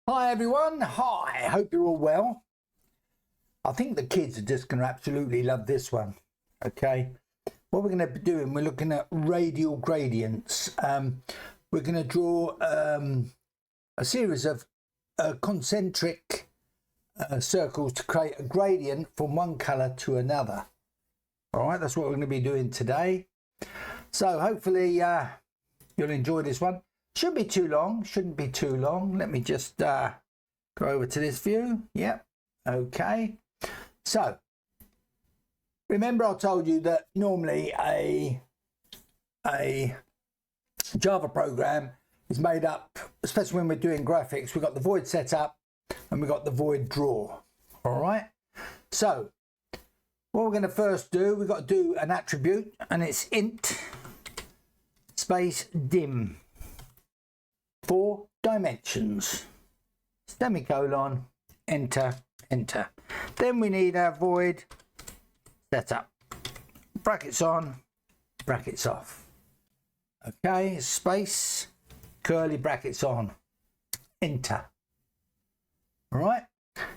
Hi everyone, hi, hope you're all well. I think the kids are just going to absolutely love this one. Okay, what we're going to be doing, we're looking at radial gradients. We're going to draw a series of concentric circles to create a gradient from one colour to another. All right, that's what we're going to be doing today. So hopefully you'll enjoy this one. Shouldn't be too long, shouldn't be too long. Let me just go over to this view. Yep, okay. So, remember I told you that normally a Java program is made up, especially when we're doing graphics, we've got the void setup and we've got the void draw. All right. So, what we're going to first do, we've got to do an attribute, and it's int space dim. 4 dimensions, semicolon, enter, enter. Then we need our void setup, brackets on, brackets off. Okay, space, curly brackets on, enter. All right,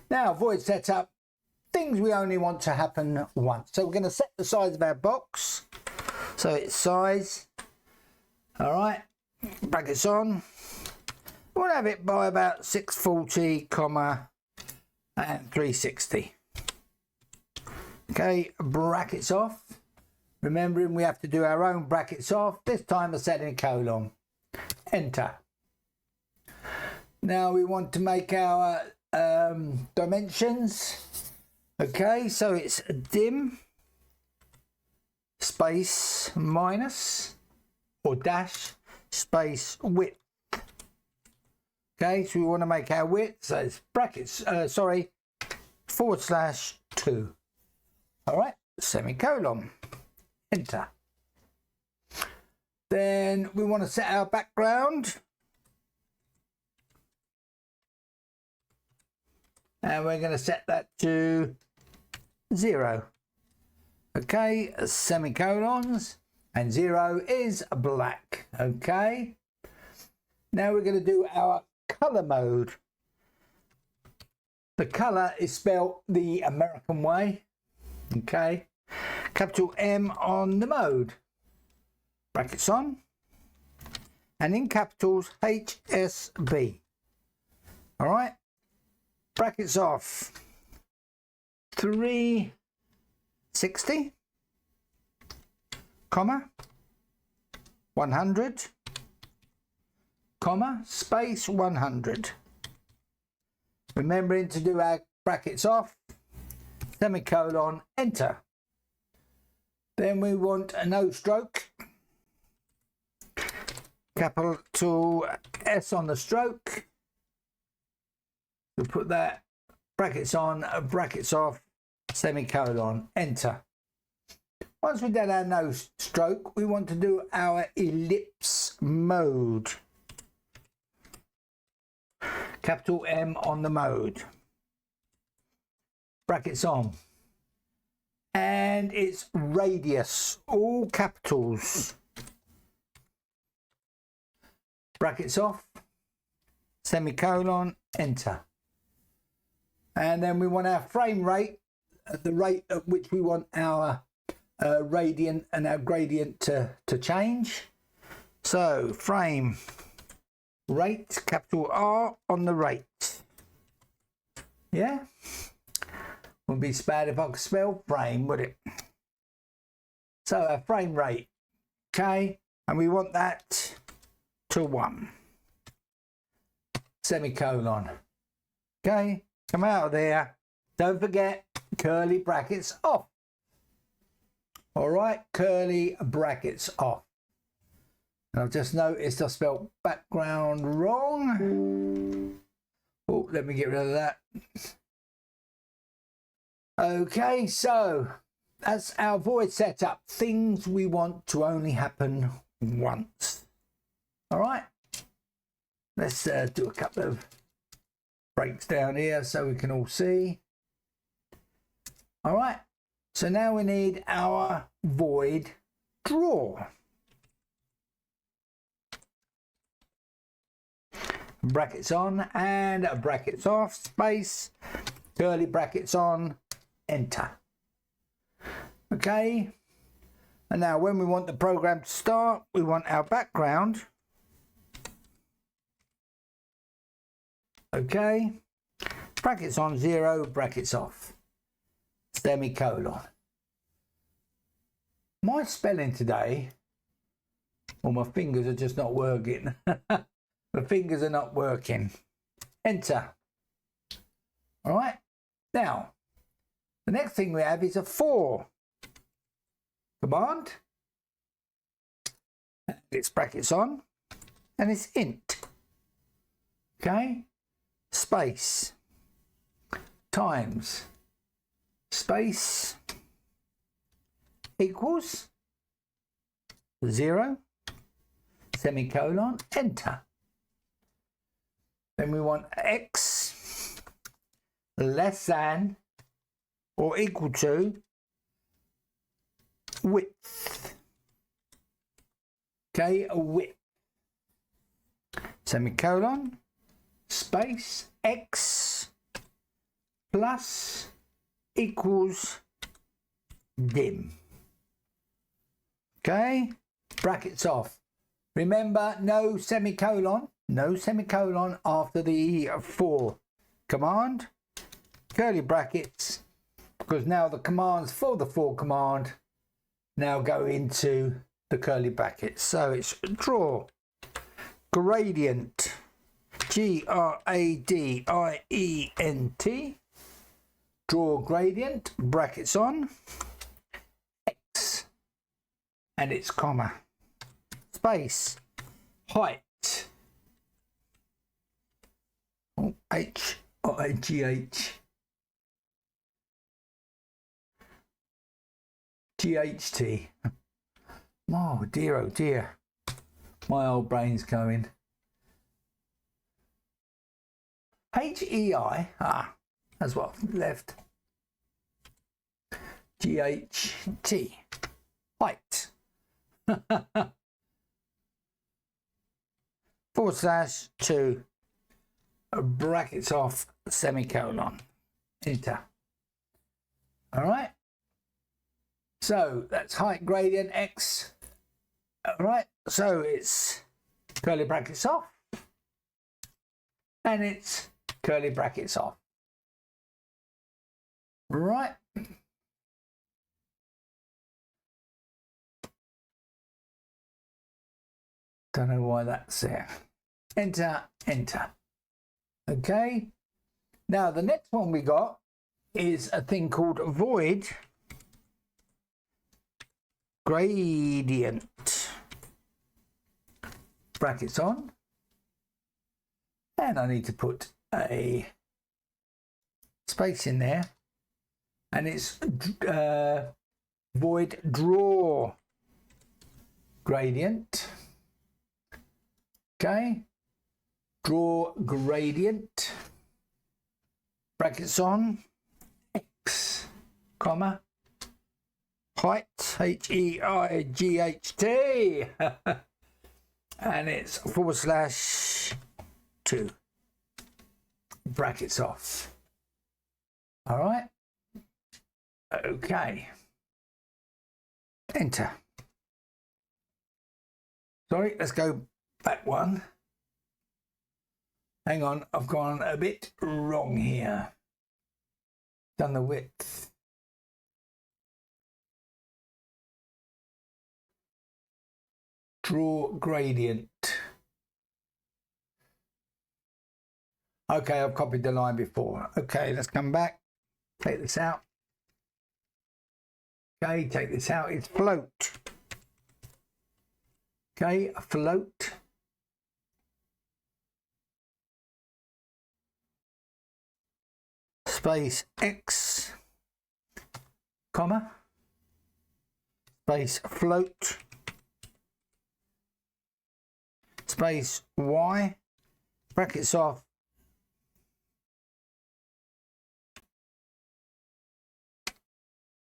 now void setup, things we only want to happen once. So we're going to set the size of our box. So it's size, all right, brackets on. We'll have it by about 640, and 360. Okay, brackets off. Remembering we have to do our own brackets off. This time a semicolon. Enter. Now we want to make our dimensions. Okay, so it's dim space minus or dash space width. Okay, so we want to make our width, so it's brackets, /2. All right, semicolon, enter. Then we want to set our background. And we're going to set that to 0. Okay, semicolons, and 0 is black. Okay. Now we're going to do our color mode. The color is spelled the American way. Okay, capital M on the mode, brackets on, and in capitals HSB. All right, brackets off, 360, comma, 100, comma, space 100. Remembering to do our brackets off, semicolon, enter. Then we want a no stroke, capital S on the stroke. We'll put that, brackets on, brackets off, semicolon, enter. Once we've done our no stroke, we want to do our ellipse mode. Capital M on the mode, brackets on, and it's radius, all capitals, brackets off, semicolon, enter. And then we want our frame rate, the rate at which we want our radiant and our gradient to change. So frame rate, capital R on the rate. Yeah, wouldn't be so bad if I could spell frame, would it? So our frame rate, okay, and we want that to 1, semicolon. Okay, come out of there. Don't forget curly brackets off. All right, curly brackets off. And I've just noticed I spelled background wrong. Oh, let me get rid of that. Okay, so that's our void setup. Things we want to only happen once. All right. Let's do a couple of breaks down here so we can all see. All right. So now we need our void draw. brackets on, and brackets off, space, curly brackets on, enter. Okay, and now when we want the program to start, we want our background. Okay, brackets on, 0, brackets off, semicolon. My spelling today, well, my fingers are just not working. The fingers are not working. Enter. All right. Now, the next thing we have is a for command. It's brackets on, and it's int. Okay. Space times space equals 0, semicolon, enter. Then we want x less than or equal to width. Okay, a width. Semicolon, space, x plus equals dim. Okay, brackets off. Remember, no semicolon after the for command, curly brackets, because now the commands for the for command now go into the curly brackets. So it's draw gradient, Gradient, draw gradient, brackets on, x, and it's comma, space, height, H-I-G-H, G-H-T. Oh dear, my old brain's going. H-E-I, that's what I've left. G-H-T, height. /2, brackets off, semicolon, enter. All right. So that's height gradient x. All right. So it's curly brackets off, and it's curly brackets off. Right. Don't know why that's there. Enter, enter. Okay. Now the next one we got is a thing called void gradient. Brackets on. And I need to put a space in there. And it's void draw gradient. Okay, draw gradient, brackets on, x, comma, height, H-E-I-G-H-T, and it's /2, brackets off. All right, okay, enter. Sorry, let's go back one. Hang on, I've gone a bit wrong here. Done the width. Draw gradient. Okay, I've copied the line before. Okay, let's come back. Take this out. Okay, take this out. It's float. Okay, a float. Space x, comma, space float, space y, brackets off,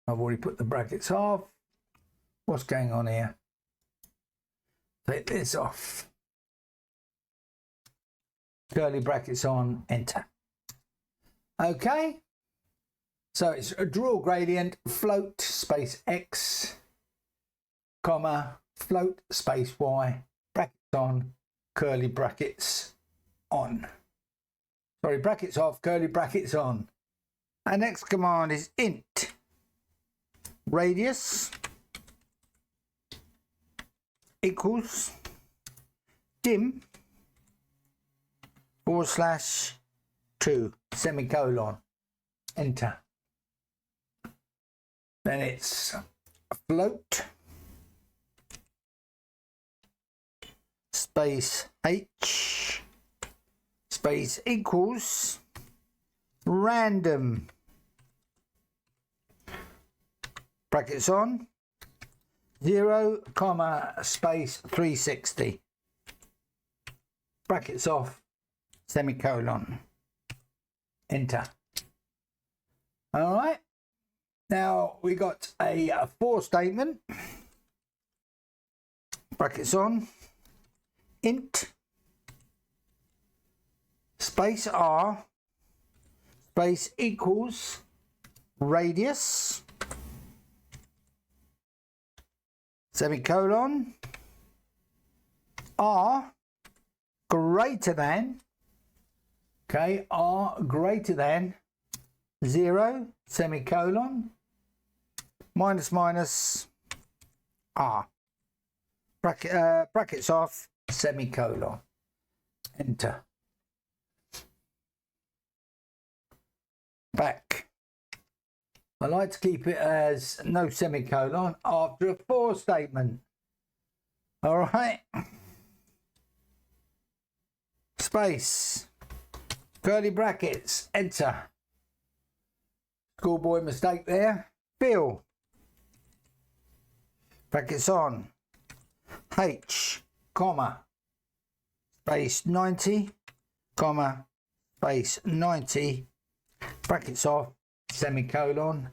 I've already put the brackets off. What's going on here? Take this off. curly brackets on, enter. Okay, so it's a draw gradient, float space x, comma, float space y, brackets on, curly brackets on. Sorry, brackets off, curly brackets on. Our next command is int radius equals dim /2 semicolon, enter. Then it's float space h space equals random brackets on 0, space 360 brackets off, semicolon, enter. All right, now we got a for statement, brackets on, int space r space equals radius semicolon r greater than, okay, r greater than 0 semicolon minus minus r brackets off, semicolon, enter. Back. I like to keep it as no semicolon after a for statement. All right. Space, curly brackets, enter. Schoolboy mistake there. Fill, brackets on, h, comma, space 90, comma, space 90, brackets off, semicolon,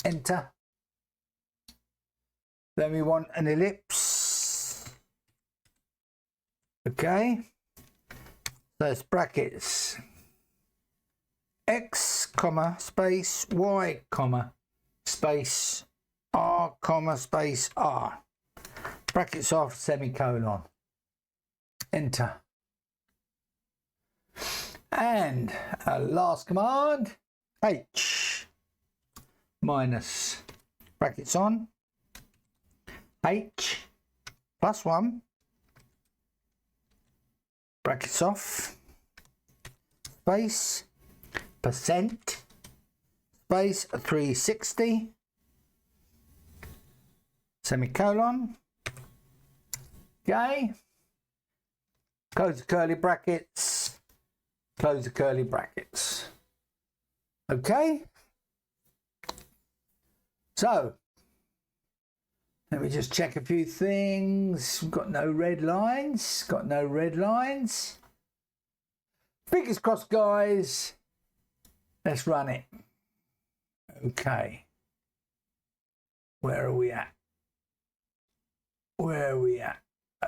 enter. Then we want an ellipse. Okay. So it's brackets x, comma, space y, comma, space r, comma, space r, brackets off, semicolon, enter. And our last command, h minus brackets on, h plus 1, brackets off, space, percent, space 360, semicolon, okay, close the curly brackets, close the curly brackets. Okay, so let me just check a few things. We've got no red lines, Fingers crossed, guys. Let's run it. Okay, where are we at?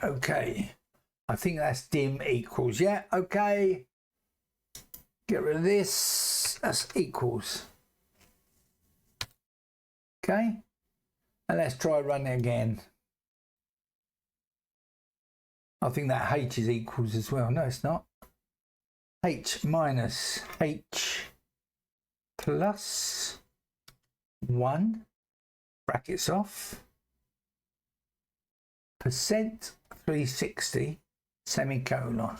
Okay, I think that's dim equals, yeah, okay. Get rid of this, that's equals. Okay, and let's try running again. I think that h is equals as well. No, it's not. H minus h plus 1, brackets off, percent 360, semicolon.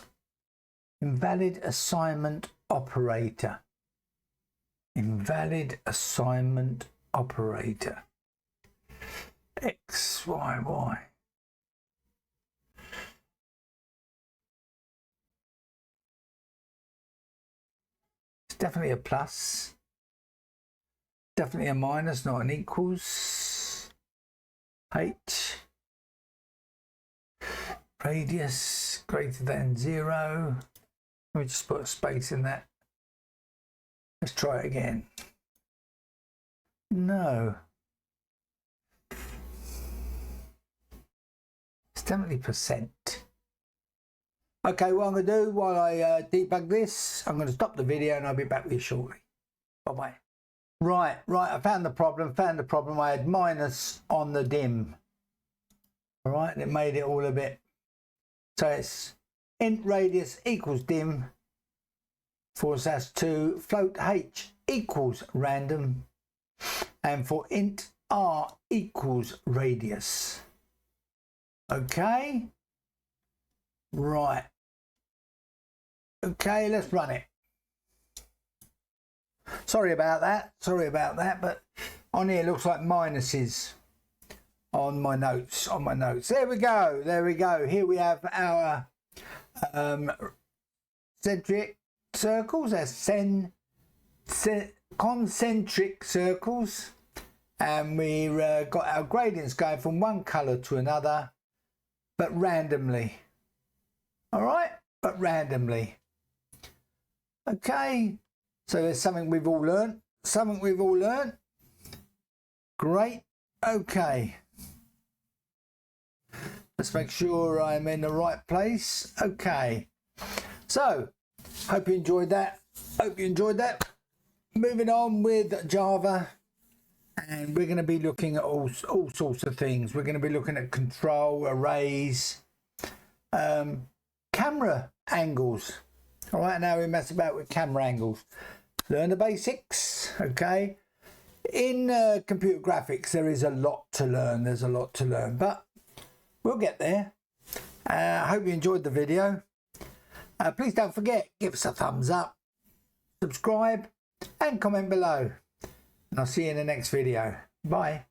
Invalid assignment operator. Invalid assignment operator. X, Y, Y. It's definitely a plus. Definitely a minus, not an equals. H. Radius greater than 0. Let me just put a space in that. Let's try it again. No. It's definitely percent. Okay, what I'm going to do while I debug this, I'm going to stop the video and I'll be back with you shortly. Bye-bye. Right, I found the problem. I had minus on the dim. All right, and it made it all a bit. So it's int radius equals dim /2 float h equals random, and for int r equals radius. Okay. Right. Okay, let's run it. Sorry about that, but on here it looks like minuses on my notes. There we go. Here we have our concentric circles, concentric circles, and we got our gradients going from one colour to another, but randomly. All right, but randomly. Okay, so there's something we've all learned. Great. Okay, let's make sure I'm in the right place. Okay, so hope you enjoyed that. Moving on with Java, and we're going to be looking at all sorts of things. We're going to be looking at control, arrays, camera angles. All right, now we mess about with camera angles. Learn the basics, okay? In computer graphics, there is a lot to learn. But we'll get there. I hope you enjoyed the video. Please don't forget, give us a thumbs up, subscribe, and comment below. And I'll see you in the next video. Bye.